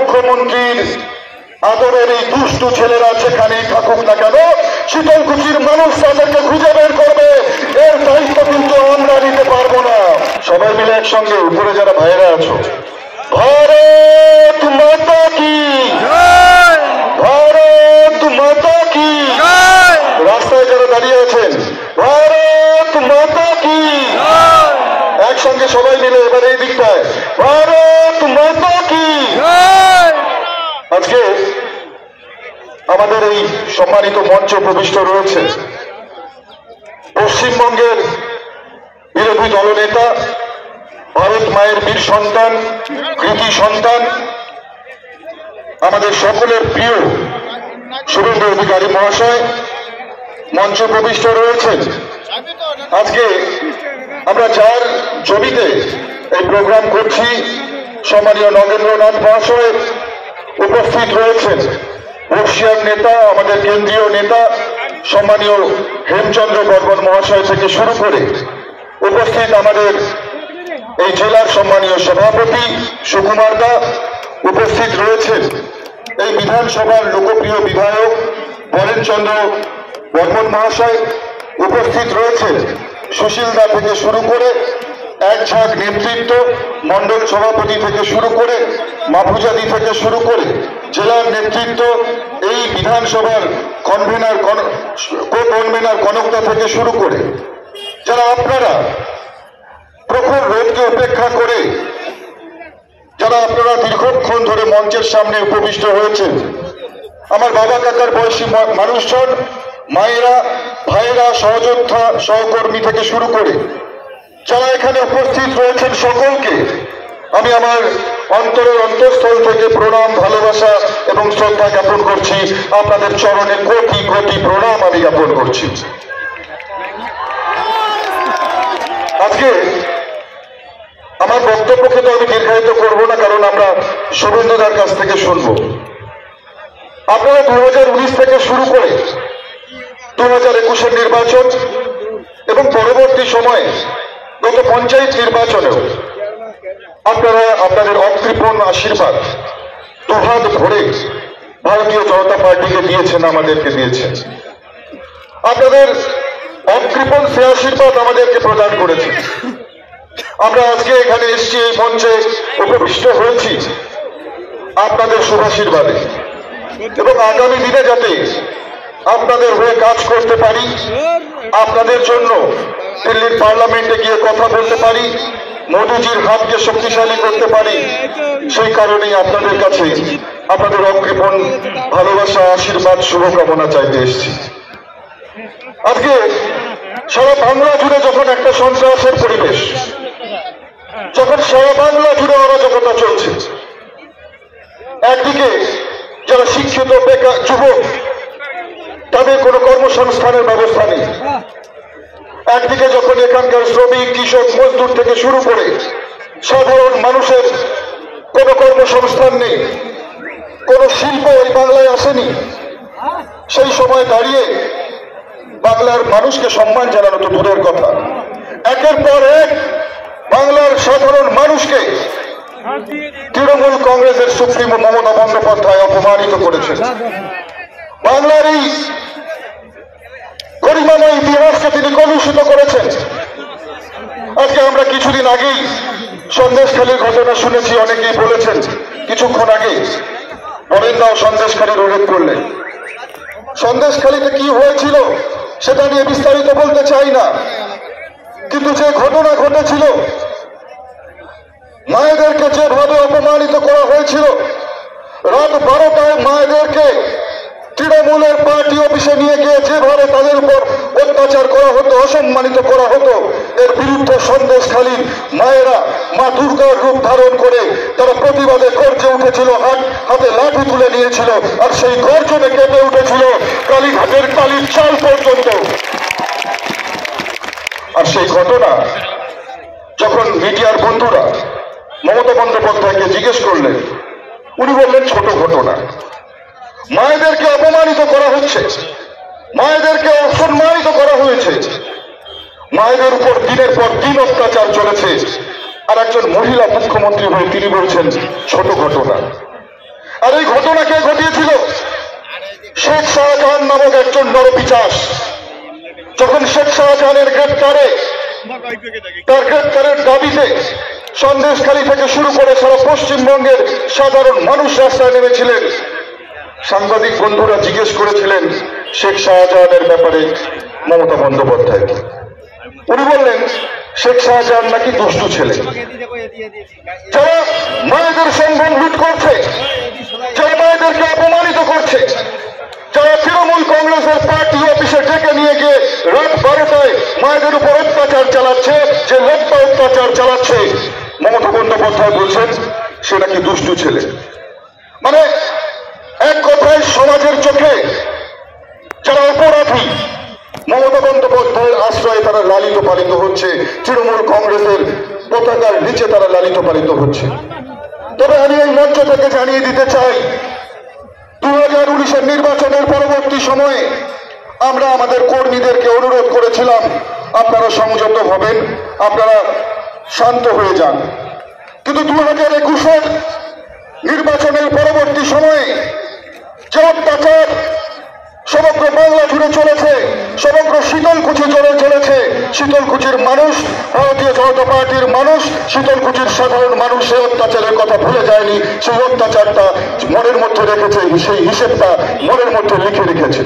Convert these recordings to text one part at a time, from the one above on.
মুখ্যমন্ত্রীর আদরের এই দুষ্টু ছেলেরা যেখানেই থাকুক না কেন, শীতলকুচির মানুষ তাদেরকে খুঁজে বের করবে। এর দায়িত্ব কিন্তু আমরা নিতে পারবো না। সবাই মিলে একসঙ্গে উপরে যারা ভাইয়েরা আছো, ভারত মাতা কি, ভারত মাতা কি। রাস্তায় যারা দাঁড়িয়ে আছেন, ভারত মাতা কি। একসঙ্গে সবাই মিলে এবার এই দিকটায়, ভারত মাতা কি। আজকে আমাদের এই সম্মানিত মঞ্চে উপবিষ্ট রয়েছে পশ্চিমবঙ্গের বিরোধী দলনেতা, ভারত মায়ের বীর সন্তান, কৃতি সন্তান, আমাদের সকলের প্রিয় শুভেন্দু অধিকারী মহাশয় মঞ্চে উপবিষ্ট রয়েছেন। আজকে আমরা যার ছবিতে এই প্রোগ্রাম করছি, সম্মানীয় নগেন্দ্রনাথ মহাশয় উপস্থিত রয়েছেন, বর্ষিয়ার নেতা, আমাদের কেন্দ্রীয় নেতা সম্মানীয় হেমচন্দ্র বর্মন মহাশয় থেকে শুরু করে উপস্থিত আমাদের এই জেলার সম্মানীয় সভাপতি সুকুমার দা উপস্থিত রয়েছেন, এই বিধানসভার লোকপ্রিয় বিধায়ক বরেনচন্দ্র বর্মন মহাশয় উপস্থিত রয়েছেন, সুশীল দা থেকে শুরু করে এক ঝাঁক নেতৃত্ব, মন্ডল সভাপতি থেকে শুরু করে মাহফুজাদি থেকে শুরু করে জেলার নেতৃত্ব, এই বিধানসভার কনভেনার কো-কনভেনার কনকদা থেকে শুরু করে যারা আপনারা প্রখর রোদকে উপেক্ষা করে যারা আপনারা দীর্ঘক্ষণ ধরে মঞ্চের সামনে উপবিষ্ট হয়েছেন, আমার বাবা কাকার বয়সী মানুষজন, মায়েরা, ভাইয়েরা, সহযোদ্ধা, সহকর্মী থেকে শুরু করে যারা এখানে উপস্থিত রয়েছেন, সকলকে আমি আমার অন্তরের অন্তঃস্থল থেকে প্রণাম, ভালোবাসা এবং শ্রদ্ধা জ্ঞাপন করছি। আপনাদের চরণে কোটি কোটি প্রণাম আমি জ্ঞাপন করছি। আজকে আমার বক্তব্যকে তো আমি দীর্ঘায়িত করবো না, কারণ আমরা শুভেন্দুদার কাছ থেকে শুনবো। আপনারা 2019 থেকে শুরু করে 2021-এর নির্বাচন এবং পরবর্তী সময়ে গত পঞ্চায়েত নির্বাচনেও আপনারা আপনাদের অকৃপণ আশীর্বাদ দুহাত ভরে ভারতীয় জনতা পার্টিকে দিয়েছেন, আমাদেরকে দিয়েছেন। আপনাদের অকৃপণ সে আশীর্বাদ আমাদেরকে প্রদান করেছে। আমরা আজকে এখানে এসেছি, এই মঞ্চে উপবিষ্ট হয়েছি আপনাদের শুভাশীর্বাদে, এবং আগামী দিনে যাতে আপনাদের হয়ে কাজ করতে পারি, আপনাদের জন্য দিল্লির পার্লামেন্টে গিয়ে কথা বলতে পারি, মোদীজির হাতকে শক্তিশালী করতে পারি, সেই কারণেই আপনাদের কাছে আপনাদের অকৃপণ ভালোবাসা, আশীর্বাদ, শুভকামনা চাইতে এসেছি। আজকে সারা বাংলা জুড়ে যখন একটা সন্ত্রাসের পরিবেশ, যখন সারা বাংলা জুড়ে অরাজকতা চলছে, একদিকে যারা শিক্ষিত বেকার যুবক তাদের কোনো কর্মসংস্থানের ব্যবস্থা নেই, একদিকে যখন এখানকার শ্রমিক, কৃষক, মজদুর থেকে শুরু করে সাধারণ মানুষের কোনো কর্মসংস্থান নেই, কোনো শিল্প এই বাংলায় আসেনি, সেই সময় দাঁড়িয়ে বাংলার মানুষকে সম্মান জানানো তো দূরের কথা, একের পর এক বাংলার সাধারণ মানুষকে তৃণমূল কংগ্রেসের সুপ্রিমো মমতা বন্দ্যোপাধ্যায় অপমানিত করেছেন। বাংলার এই গরিমাময় ইতিহাসকে তিনি কলুষিত করেছেন। আজকে আমরা কিছুদিন আগেই সন্দেশখালীর ঘটনা শুনেছি, অনেকেই বলেছেন, কিছুক্ষণ আগে বরেন্দাও সন্দেশখালীর উল্লেখ করলেন। সন্দেশখালীতে কি হয়েছিল সেটা নিয়ে বিস্তারিত বলতে চাই না, কিন্তু যে ঘটনা ঘটেছিল, মায়েদেরকে যেভাবে অপমানিত করা হয়েছিল, রাত 12টায় মায়েদেরকে তৃণমূলের পার্টি অফিসে নিয়ে গিয়ে যেভাবে তাদের উপর অত্যাচার করা হতো, অসম্মানিত করা হতো, এর বিরুদ্ধে সন্দেশখালীর মায়েরা মা দুর্গার রূপ ধারণ করে তারা প্রতিবাদে গর্জে উঠেছিল, হাতে লাঠি তুলে নিয়েছিল, আর সেই গর্জনে কেঁপে উঠেছিল কালীঘাটের কালীর চাল পর্যন্ত। আর সেই ঘটনা যখন মিডিয়ার বন্ধুরা মমতা বন্দ্যোপাধ্যায়কে জিজ্ঞেস করলেন, উনি বললেন ছোট ঘটনা। মায়েদেরকে অপমানিত করা হচ্ছে, মায়েদেরকে অসম্মানিত করা হয়েছে, মায়েদের উপর দিনের পর দিন অত্যাচার চলেছে, আর একজন মহিলা মুখ্যমন্ত্রী হয়ে তিনি বলছেন ছোট ঘটনা। নামক একজন নরপিশাচ যখন শেখ শাহজাহানের গ্রেপ্তারে তার গ্রেপ্তারের দাবিতে সন্দেশখালী থেকে শুরু করে সারা পশ্চিমবঙ্গের সাধারণ মানুষ রাস্তায় নেমেছিলেন, সাংবাদিক বন্ধুরা জিজ্ঞেস করেছিলেন শেখ শাহজাহানের ব্যাপারে মমতা বন্দ্যোপাধ্যায়। উনি বললেন শেখ শাহজাহান নাকি দুষ্টু ছেলে, যারা মায়েদের সম্মান লুট করছে, যারা মায়েদেরকে অপমানিত করছে, যারা তৃণমূল কংগ্রেসের পার্টি অফিসে ডেকে নিয়ে গিয়ে রাত 12টায় মায়েদের উপর অত্যাচার চালাচ্ছে, যে লোকটা অত্যাচার চালাচ্ছে, মমতা বন্দ্যোপাধ্যায় বলছেন সে নাকি দুষ্টু ছেলে। মানে এক কথায় সমাজের চোখে যারা অপরাধী মমতা বন্দ্যোপাধ্যায়ের আশ্রয়ে তারা লালিত পালিত হচ্ছে, তৃণমূল কংগ্রেসের পতাকার নিচে তারা লালিত পালিত হচ্ছে। তবে আমি এই মঞ্চ থেকে জানিয়ে দিতে চাই 2019-এর নির্বাচনের পরবর্তী সময়ে আমরা আমাদের কর্মীদেরকে অনুরোধ করেছিলাম আপনারা সংযত হবেন, আপনারা শান্ত হয়ে যান। কিন্তু 2021-এর নির্বাচনের পরবর্তী সময়ে যে অত্যাচার সমগ্র বাংলা জুড়ে চলেছে, সমগ্র শীতলকুচি জুড়ে চলেছে, শীতলকুচির মানুষ, ভারতীয় জনতা পার্টির মানুষ, শীতলকুচির সাধারণ মানুষ সেই অত্যাচারের কথা ভুলে যায়নি, সেই অত্যাচারটা মনের মধ্যে রেখেছে, সেই হিসেবটা মনের মধ্যে লিখে রেখেছে।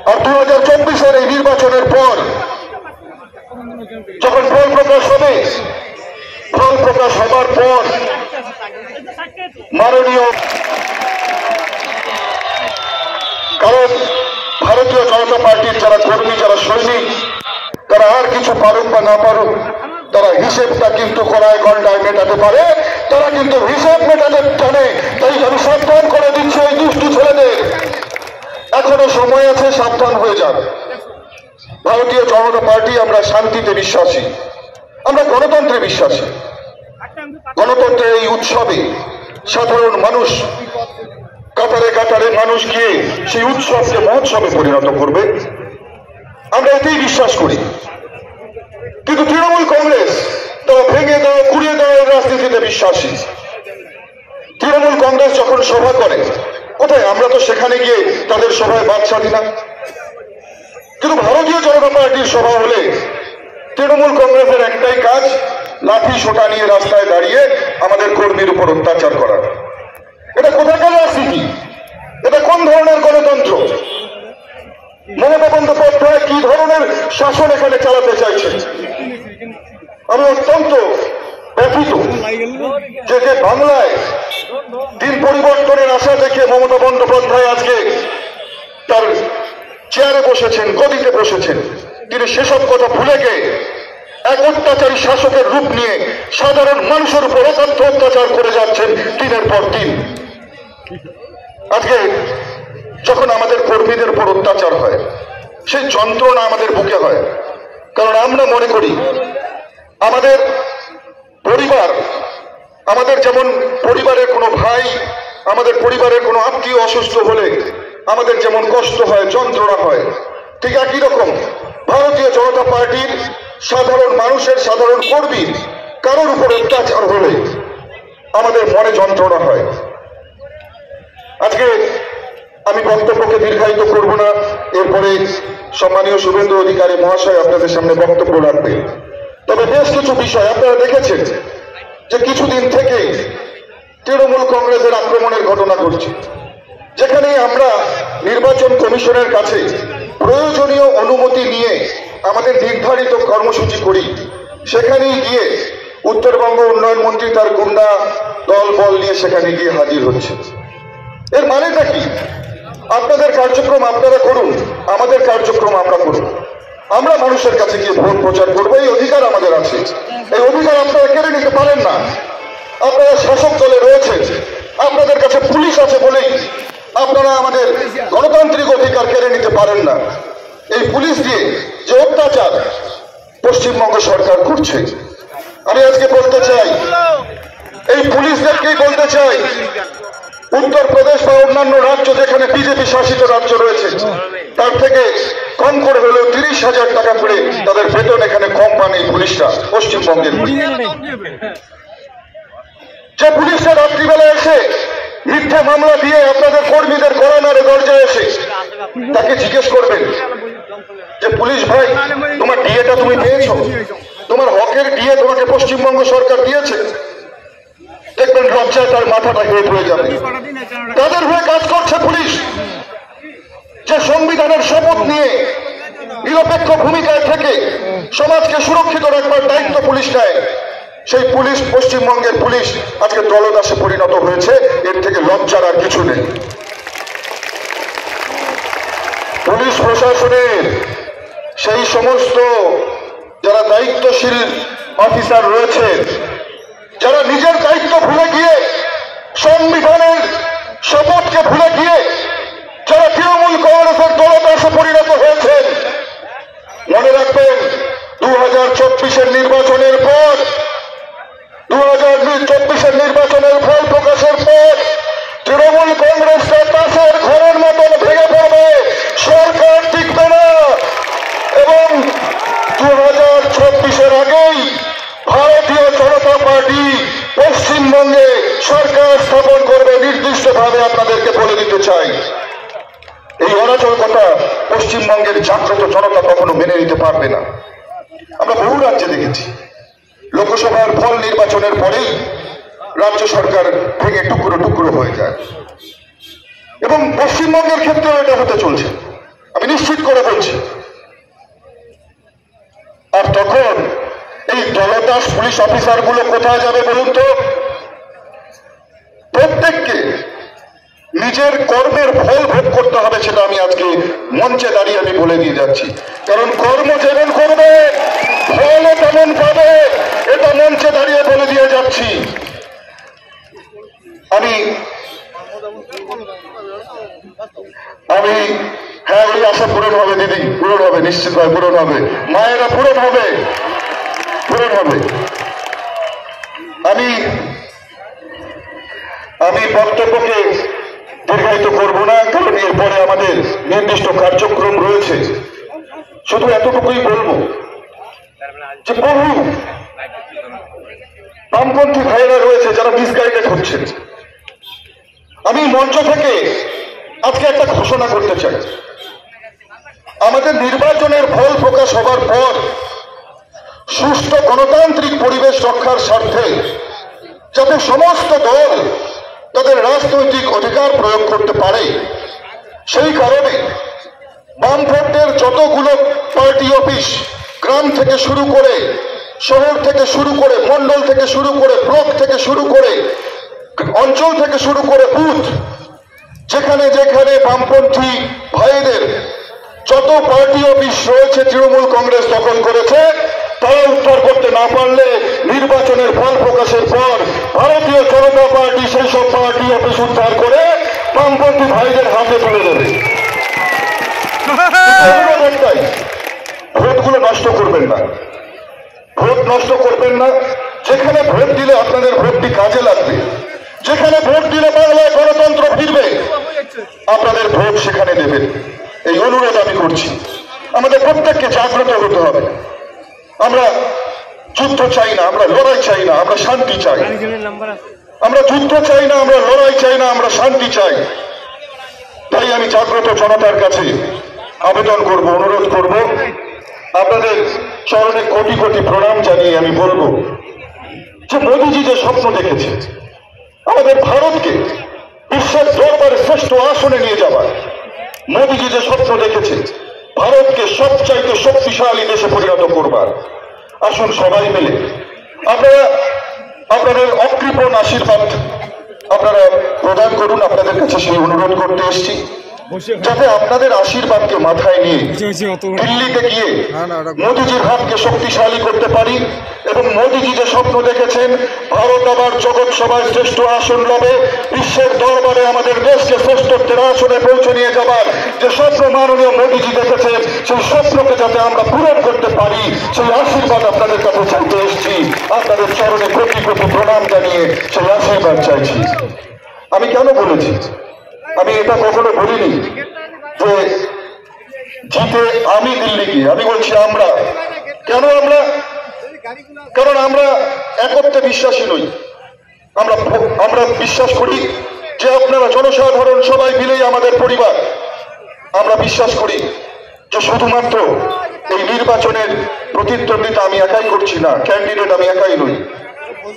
আর 2024-এর এই নির্বাচনের পর যখন ফল প্রকাশ হবে, ফল প্রকাশ হবার পর মাননীয়, কারণ ভারতীয় জনতা পার্টির যারা কর্মী, যারা সৈনিক, তারা আর কিছু পারুক বা না পারুক, তারা হিসেবটা কিন্তু কড়ায় গন্ডায় মেটাতে পারে, তারা কিন্তু হিসেব মেটাতে জানে। তাই আমি সাবধান করে দিচ্ছি এই দুষ্টু ছেলেদের, এখনো সময় আছে, সাবধান হয়ে যান। ভারতীয় জনতা পার্টি আমরা শান্তিতে বিশ্বাসী, আমরা গণতন্ত্রে বিশ্বাসী। গণতন্ত্রের এই উৎসবে সাধারণ মানুষ, কাতারে কাতারে মানুষ গিয়ে সেই উৎসবকে মহোৎসবে পরিণত করবে, আমরা এতেই বিশ্বাস করি। কিন্তু তৃণমূল কংগ্রেস তারা ভেঙে দেওয়া, কুড়িয়ে দেওয়ার রাজনীতিতে বিশ্বাসী। তৃণমূল কংগ্রেস যখন সভা করে কোথায়, আমরা তো সেখানে গিয়ে তাদের সভায় বাদ সাধি না। কিন্তু ভারতীয় জনতা পার্টির সভা হলে তৃণমূল কংগ্রেসের একটাই কাজ, লাঠি সোটা নিয়ে রাস্তায় দাঁড়িয়ে আমাদের কর্মীর উপর অত্যাচার করা। এটা কোথাকার রাজনীতি? এটা কোন ধরনের গণতন্ত্র? মমতা বন্দ্যোপাধ্যায় কি ধরনের শাসন এখানে চালাতে চাইছেন? আমি অত্যন্ত ব্যথিত যে বাংলায় দিন পরিবর্তনের আশা দেখে মমতা বন্দ্যোপাধ্যায় আজকে তার চেয়ারে বসেছেন, গদিতে বসেছেন, তিনি সেসব কথা ভুলে গিয়ে এক অত্যাচারী শাসকের রূপ নিয়ে সাধারণ মানুষের উপর অসাধ্য অত্যাচার করে যাচ্ছেন দিনের পর দিন। আজকে যখন আমাদের কর্মীদের উপর অত্যাচার হয়, সেই যন্ত্রণা আমাদের বুকে হয়। কারণ আমরা মনে করি আমাদের পরিবার, আমাদের যেমন পরিবারের কোনো ভাই, আমাদের পরিবারের কোনো আত্মীয় অসুস্থ হলে আমাদের যেমন কষ্ট হয়, যন্ত্রণা হয়, ঠিক একই রকম ভারতীয় জনতা পার্টির সাধারণ মানুষের, সাধারণ কর্মীর কারোর উপর অত্যাচার হলে আমাদের মনে যন্ত্রণা হয়। আজকে আমি বক্তব্যকে দীর্ঘায়িত করব না, এরপরে সম্মানীয় শুভেন্দু অধিকারী মহাশয় আপনাদের সামনে বক্তব্য রাখবে। তবে বেশ কিছু বিষয় আপনারা দেখেছেন যে কিছুদিন থেকে তৃণমূল কংগ্রেসের আক্রমণের ঘটনা ঘটছে, যেখানে আমরা নির্বাচন কমিশনের কাছে প্রয়োজনীয় অনুমতি নিয়ে আমাদের নির্ধারিত কর্মসূচি করি, সেখানেই গিয়ে উত্তরবঙ্গ উন্নয়ন মন্ত্রী তার গুন্ডা দল বল নিয়ে সেখানে গিয়ে হাজির হচ্ছে। এর মানেটা কি? আপনাদের কার্যক্রম আপনারা করুন, আমাদের কার্যক্রম আমরা করুন, আমরা মানুষের কাছে গিয়ে ভোট প্রচার করবো, এই অধিকার আমাদের আছে। এই অধিকার আপনারা কেড়ে নিতে পারেন না। আপনারা শাসক দলে রয়েছেন, আপনাদের কাছে পুলিশ আছে বলেই আপনারা আমাদের গণতান্ত্রিক অধিকার কেড়ে নিতে পারেন না। এই পুলিশ দিয়ে যে অত্যাচার পশ্চিমবঙ্গ সরকার করছে, আমি আজকে বলতে চাই, এই পুলিশদেরকেই বলতে চাই, উত্তরপ্রদেশ বা অন্যান্য রাজ্য যেখানে বিজেপি শাসিত রাজ্য রয়েছে, তার থেকে কম করে হলেও 30,000 টাকা করে তাদের বেতন এখানে কম পান এই পুলিশরা, পশ্চিমবঙ্গের। যে পুলিশরা রাত্রিবেলা এসে মিথ্যা মিথ্যে মামলা দিয়ে আপনাদের কর্মীদের করানোর দরজায় এসে তাকে জিজ্ঞেস করবেন যে পুলিশ ভাই তোমার ডিএটা তুমি পেয়েছো, তোমার হকের ডিএ তোমাকে পশ্চিমবঙ্গ সরকার দিয়েছে, দেখবেন লজ্জায় তার মাথাটা হেঁট হয়ে যাবে। তাদের হয়ে কাজ করছে পুলিশ, যে সংবিধানের শপথ নিয়ে নিরপেক্ষ ভূমিকায় থেকে সমাজকে সুরক্ষিত রাখবার দায়িত্ব পুলিশ নেয়। সেই পুলিশ, পশ্চিমবঙ্গের পুলিশ আজকে দলদাসে পরিণত হয়েছে। এর থেকে লজ্জার আর কিছু নেই। পুলিশ প্রশাসনের সেই সমস্ত যারা দায়িত্বশীল অফিসার রয়েছেন, যারা নিজের দায়িত্ব ভুলে গিয়ে, সংবিধানের শপথকে ভুলে গিয়ে যারা তৃণমূল কংগ্রেসের দলদাসে পরিণত হয়েছেন, মনে রাখবেন 2024 নির্বাচনের পর, 2024 নির্বাচনের ফল প্রকাশের পর তৃণমূল কংগ্রেসটা তাসের ঘরের মতন ভেঙে পড়বে, সরকার টিকবে না। এবং 2024 আগেই ভারতীয় জনতা পার্টি পশ্চিমবঙ্গে সরকার স্থাপন করবে নির্দিষ্টভাবে। আপনাদেরকে বলে দিতে চাই, এই অরাজকতা পশ্চিমবঙ্গের জাগ্রত জনতা কখনো মেনে নিতে পারবে না। আমরা বহু রাজ্যে দেখেছি লোকসভার ফল নির্বাচনের পরেই রাজ্য সরকার ভেঙে টুকরো টুকরো হয়ে যায়, এবং পশ্চিমবঙ্গের ক্ষেত্রেও এটা হতে চলছে, আমি নিশ্চিত করে বলছি। আর তখন এই দলদাস পুলিশ অফিসার গুলো কোথায় যাবে বলুন তো? প্রত্যেককে নিজের কর্মের ফল ভোগ করতে হবে, সেটা আমি আজকে মঞ্চে দাঁড়িয়ে আমি বলে দিয়ে যাচ্ছি। কারণ কর্ম যেমন করবে ফলও তেমন পাবে, এটা মঞ্চে দাঁড়িয়ে বলে দিয়ে যাচ্ছি। আমি হ্যাঁ, ওই আশা পূরণ হবে দিদি, পূরণ হবে, নিশ্চিতভাবে পূরণ হবে। মায়েরা পূরণ হবে, পূরণ হবে। আমি বক্তব্যকে দীর্ঘায়িত করবো না, কারণ এরপরে আমাদের নির্দিষ্ট কার্যক্রম রয়েছে। শুধু এতটুকুই বলবো যে বহু বামপন্থী ভাইয়েরা রয়েছে যারা মিসগাইডেড হচ্ছেন। আমি মঞ্চ থেকে আজকে একটা ঘোষণা করতে চাই, আমাদের নির্বাচনের ফল প্রকাশ হবার পর সুষ্ঠু গণতান্ত্রিক পরিবেশ রক্ষার স্বার্থে যাতে সমস্ত দল তাদের রাজনৈতিক অধিকার প্রয়োগ করতে পারে, সেই কারণে বামফ্রন্টের যতগুলো পার্টি অফিস, গ্রাম থেকে শুরু করে, শহর থেকে শুরু করে, মন্ডল থেকে শুরু করে, ব্লক থেকে শুরু করে, অঞ্চল থেকে শুরু করে বুথ, যেখানে যেখানে বামপন্থী ভাইদের যত পার্টি অফিস রয়েছে তৃণমূল কংগ্রেস দখল করেছে, তারা উদ্ধার করতে না পারলে নির্বাচনের ফল প্রকাশের পর ভারতীয় জনতা পার্টি সেই সব পার্টি অফিস উদ্ধার করে বামপন্থী ভাইদের হাতে তুলে দেবে। ভোটগুলো নষ্ট করবেন না, ভোট নষ্ট করবেন না। যেখানে ভোট দিলে আপনাদের ভোটটি কাজে লাগবে, যেখানে ভোট দিলে বাংলায় গণতন্ত্র ফিরবে, আপনাদের ভোট সেখানে দেবেন। এই অনুরোধ আমি করছি। আমাদের প্রত্যেককে জাগ্রত হতে হবে। আমরা যুদ্ধ চাই না, আমরা লড়াই চাই না, আমরা শান্তি চাই। আমরা যুদ্ধ চাই না, আমরা লড়াই চাই না, আমরা শান্তি চাই। তাই আমি জাগ্রত জনতার কাছে আবেদন করব, অনুরোধ করব, আপনাদের চরণে কোটি কোটি প্রণাম জানিয়ে আমি বলবো যে মোদীজি যে স্বপ্ন দেখেছে আমাদের ভারতকে বিশ্বের দরবারে শ্রেষ্ঠ আসনে নিয়ে যাবার, মোদীজি যে স্বপ্ন দেখেছে ভারতকে সবচাইতে শক্তিশালী দেশে পরিণত করবার, আসুন সবাই মিলে আপনারা আপনাদের অকৃপণ আশীর্বাদ আপনারা প্রদান করুন। আপনাদের কাছে সেই অনুরোধ করতে এসেছি, যাতে আপনাদের আশীর্বাদকে মাথায় নিয়ে দিল্লিতে গিয়ে মোদীজির হাতকে শক্তিশালী করতে পারি, এবং মোদীজি যে স্বপ্ন দেখেছেন ভারত আবার জগৎ সভায় শ্রেষ্ঠ আসন লবে, বিশ্বের দরবারে আমাদের দেশকে শ্রেষ্ঠত্বের আসনে পৌঁছে নিয়ে যাবার যে স্বপ্ন মাননীয় মোদীজি দেখেছেন, সেই স্বপ্নকে যাতে আমরা পূরণ করতে পারি, সেই আশীর্বাদ আপনাদের কাছে চাইতে এসেছি। আপনাদের চরণে কোটি কোটি প্রণাম জানিয়ে সেই আশীর্বাদ চাইছি। আমি কেন বলেছি, আমি এটা কখনো বলিনি যে জিতে আমি দিল্লি গিয়ে, আমি বলছি আমরা। কেন আমরা? কারণ আমরা একত্রে বিশ্বাসী নই। আমরা বিশ্বাস করি যে আপনারা জনসাধারণ সবাই মিলেই আমাদের পরিবার। আমরা বিশ্বাস করি যে শুধুমাত্র এই নির্বাচনের প্রতিদ্বন্দ্বিতা আমি একাই করছি না, ক্যান্ডিডেট আমি একাই নই।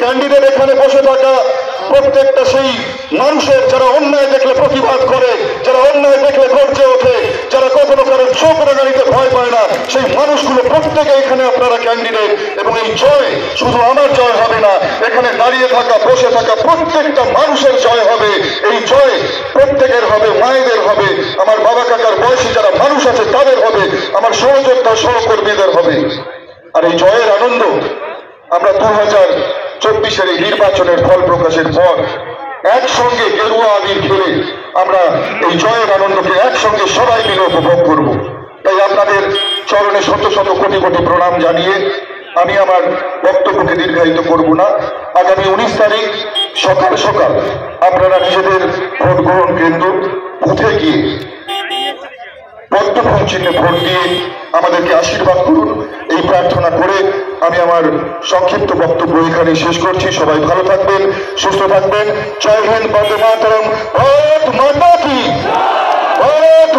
ক্যান্ডিডেট এখানে বসে থাকা প্রত্যেকটা সেই মানুষের যারা অন্যায় দেখলে প্রতিবাদ করে, যারা অন্যায় দেখলে গর্জে ওঠে, যারা কখনো কারো চোখ রাগানিতে ভয় পায় না, সেই মানুষগুলো প্রত্যেকে এখানে আপনারা ক্যান্ডিডেট। এবং এই জয় শুধু আমার জয় হবে না, এখানে দাঁড়িয়ে থাকা বসে থাকা প্রত্যেকটা মানুষের জয় হবে। এই জয় প্রত্যেকের হবে, মায়েদের হবে, আমার বাবা কাকার বয়সী যারা মানুষ আছে তাদের হবে, আমার সহযোদ্ধা সহকর্মীদের হবে। আর এই জয়ের আনন্দ আমরা 2024-এর এই নির্বাচনের ফল প্রকাশের পর একসঙ্গে গেরুয়া আবির খেলে আমরা এই জয়ের আনন্দকে একসঙ্গে সবাই মিলে উপভোগ করব। তাই আপনাদের চরণে শত শত কোটি কোটি প্রণাম জানিয়ে আমি আমার বক্তব্যকে দীর্ঘায়িত করব না। আগামী 19 তারিখ সকাল সকাল আপনারা নিজেদের ভোট গ্রহণ কেন্দ্র বুথে গিয়ে পদ্মফুল চিহ্নে ভোট দিয়ে আমাদেরকে আশীর্বাদ করুন, এই প্রার্থনা করে আমি আমার সংক্ষিপ্ত বক্তব্য এখানে শেষ করছি। সবাই ভালো থাকবেন, সুস্থ থাকবেন। জয় হিন্দ, বন্দে মাতরম, ভারত মাতা কি, ভারত